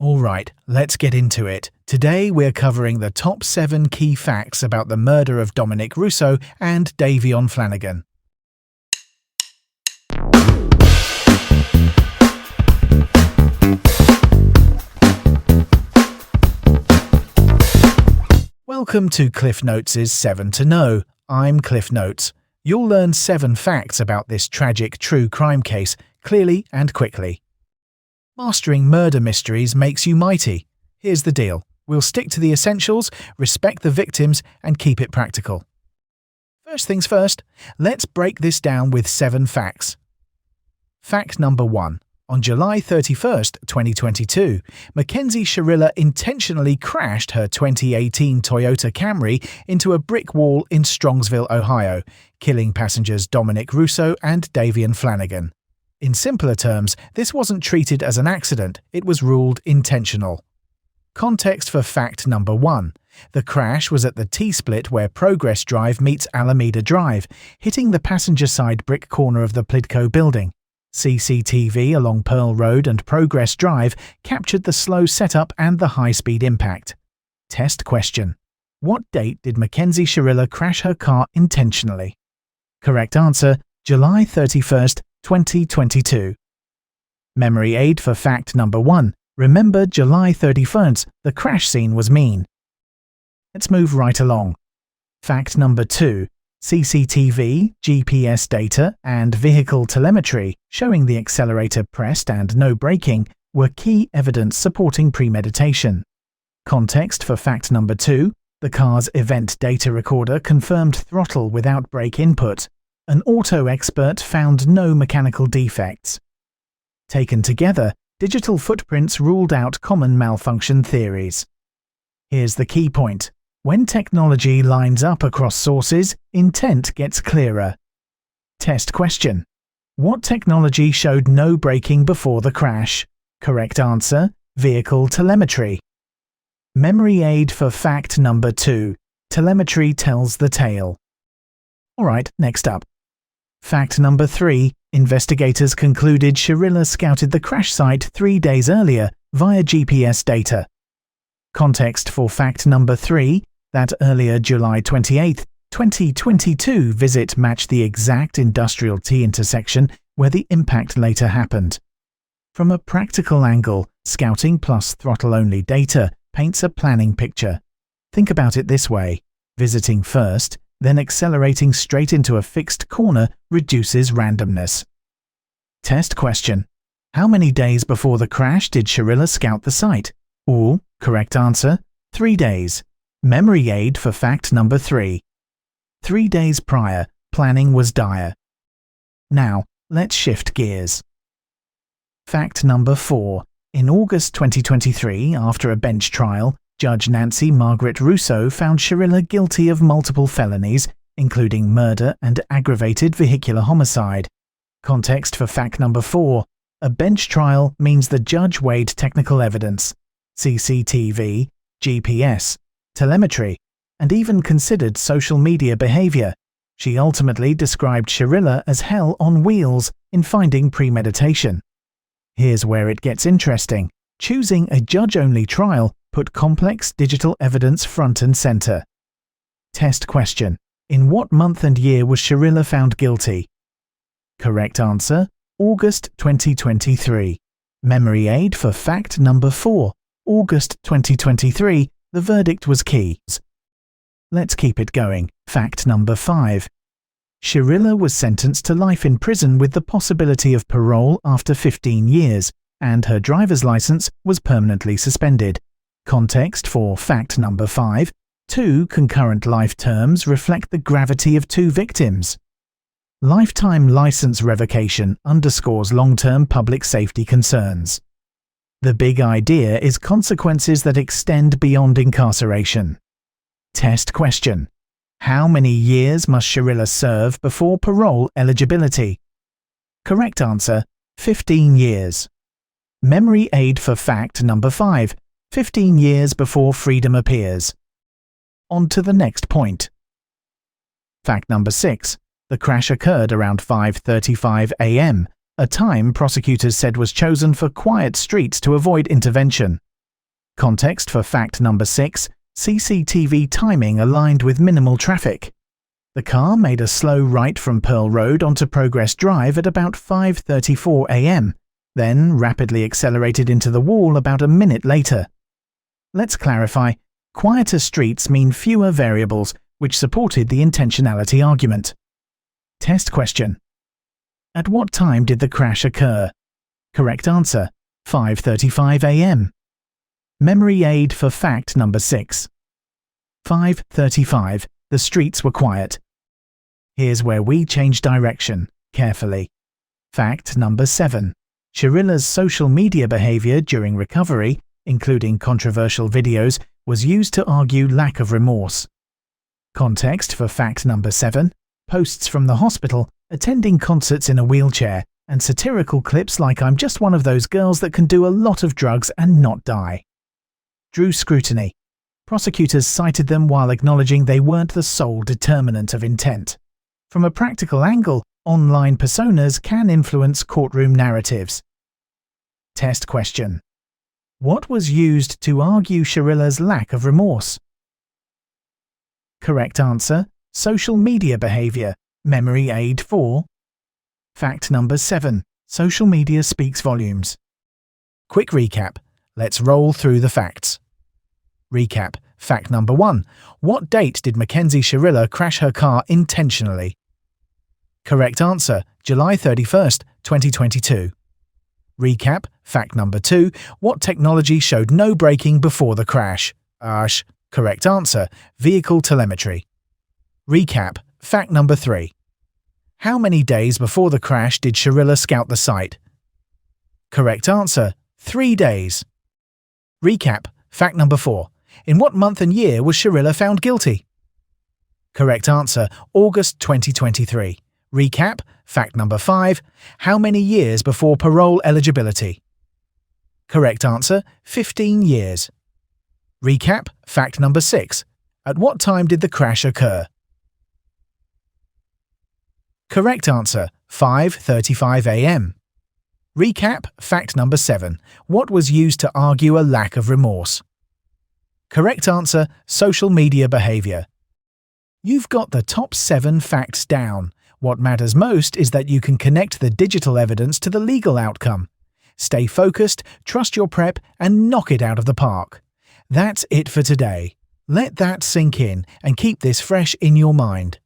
Alright, let's get into it. Today we're covering the top 7 key facts about the murder of Dominic Russo and Davion Flanagan. Welcome to Cliff Notes' 7 to Know. I'm Cliff Notes. You'll learn 7 facts about this tragic true crime case, clearly and quickly. Mastering murder mysteries makes you mighty. Here's the deal. We'll stick to the essentials, respect the victims, and keep it practical. First things first, let's break this down with 7 facts. Fact number 1. On July 31st, 2022, Mackenzie Shirilla intentionally crashed her 2018 Toyota Camry into a brick wall in Strongsville, Ohio, killing passengers Dominic Russo and Davion Flanagan. In simpler terms, this wasn't treated as an accident, it was ruled intentional. Context for fact number 1. The crash was at the T-split where Progress Drive meets Alameda Drive, hitting the passenger side brick corner of the Plidco building. CCTV along Pearl Road and Progress Drive captured the slow setup and the high-speed impact. Test question. What date did Mackenzie Shirilla crash her car intentionally? Correct answer, July 31st, 2022. Memory aid for fact number 1. Remember July 31st, the crash scene was mean. Let's move right along. Fact number 2. CCTV, GPS data, and vehicle telemetry showing the accelerator pressed and no braking were key evidence supporting premeditation. Context for fact number 2. The car's event data recorder confirmed throttle without brake input. An auto expert found no mechanical defects. Taken together, digital footprints ruled out common malfunction theories. Here's the key point. When technology lines up across sources, intent gets clearer. Test question. What technology showed no braking before the crash? Correct answer, vehicle telemetry. Memory aid for fact number 2. Telemetry tells the tale. Alright, next up. Fact number 3. Investigators concluded Shirilla scouted the crash site 3 days earlier via GPS data. Context for fact number 3. That earlier July 28, 2022 visit matched the exact industrial T intersection where the impact later happened. From a practical angle, scouting plus throttle-only data paints a planning picture. Think about it this way. Visiting first, then accelerating straight into a fixed corner reduces randomness. Test question. How many days before the crash did Shirilla scout the site? Or, correct answer, 3 days. Memory aid for fact number 3. 3 days prior, planning was dire. Now, let's shift gears. Fact number 4. In August 2023, after a bench trial, Judge Nancy Margaret Russo found Shirilla guilty of multiple felonies, including murder and aggravated vehicular homicide. Context for fact number 4. A bench trial means the judge weighed technical evidence, CCTV, GPS, telemetry, and even considered social media behavior. She ultimately described Shirilla as hell on wheels in finding premeditation. Here's where it gets interesting. Choosing a judge-only trial put complex digital evidence front and center. Test question. In what month and year was Shirilla found guilty? Correct answer, August 2023. Memory aid for fact number 4. August 2023, the verdict was key. Let's keep it going. Fact number 5. Shirilla was sentenced to life in prison with the possibility of parole after 15 years, and her driver's license was permanently suspended. Context for fact number 5. 2 concurrent life terms reflect the gravity of 2 victims. Lifetime license revocation underscores long-term public safety concerns. The big idea is consequences that extend beyond incarceration. Test question. How many years must Shirilla serve before parole eligibility? Correct answer, 15 years. Memory aid for fact number 5. 15 years before freedom appears. On to the next point. Fact number 6. The crash occurred around 5:35 a.m., a time prosecutors said was chosen for quiet streets to avoid intervention. Context for fact number 6. CCTV timing aligned with minimal traffic. The car made a slow right from Pearl Road onto Progress Drive at about 5:34 a.m., then rapidly accelerated into the wall about a minute later. Let's clarify. Quieter streets mean fewer variables, which supported the intentionality argument. Test question. At what time did the crash occur? Correct answer, 5:35 a.m. Memory aid for fact number 6. 5:35. The streets were quiet. Here's where we change direction, carefully. Fact number 7. Shirilla's social media behavior during recovery, including controversial videos, was used to argue lack of remorse. Context for fact number 7. Posts from the hospital, attending concerts in a wheelchair, and satirical clips like "I'm just one of those girls that can do a lot of drugs and not die." Drew scrutiny. Prosecutors cited them while acknowledging they weren't the sole determinant of intent. From a practical angle, online personas can influence courtroom narratives. Test question. What was used to argue Shirilla's lack of remorse? Correct answer, social media behavior, memory aid 4. Fact number 7. Social media speaks volumes. Quick recap. Let's roll through the facts. Recap. Fact number 1. What date did Mackenzie Shirilla crash her car intentionally? Correct answer, July 31st, 2022. Recap. Fact number 2. What technology showed no braking before the crash? Correct answer, vehicle telemetry. Recap. Fact number 3. How many days before the crash did Shirilla scout the site? Correct answer, 3 days. Recap. Fact number 4. In what month and year was Shirilla found guilty? Correct answer, August 2023. Recap. Fact number 5. How many years before parole eligibility? Correct answer, 15 years. Recap. Fact number 6. At what time did the crash occur? Correct answer, 5:35 a.m. Recap. Fact number 7. What was used to argue a lack of remorse? Correct answer, social media behavior. You've got the top 7 facts down. What matters most is that you can connect the digital evidence to the legal outcome. Stay focused, trust your prep, and knock it out of the park. That's it for today. Let that sink in and keep this fresh in your mind.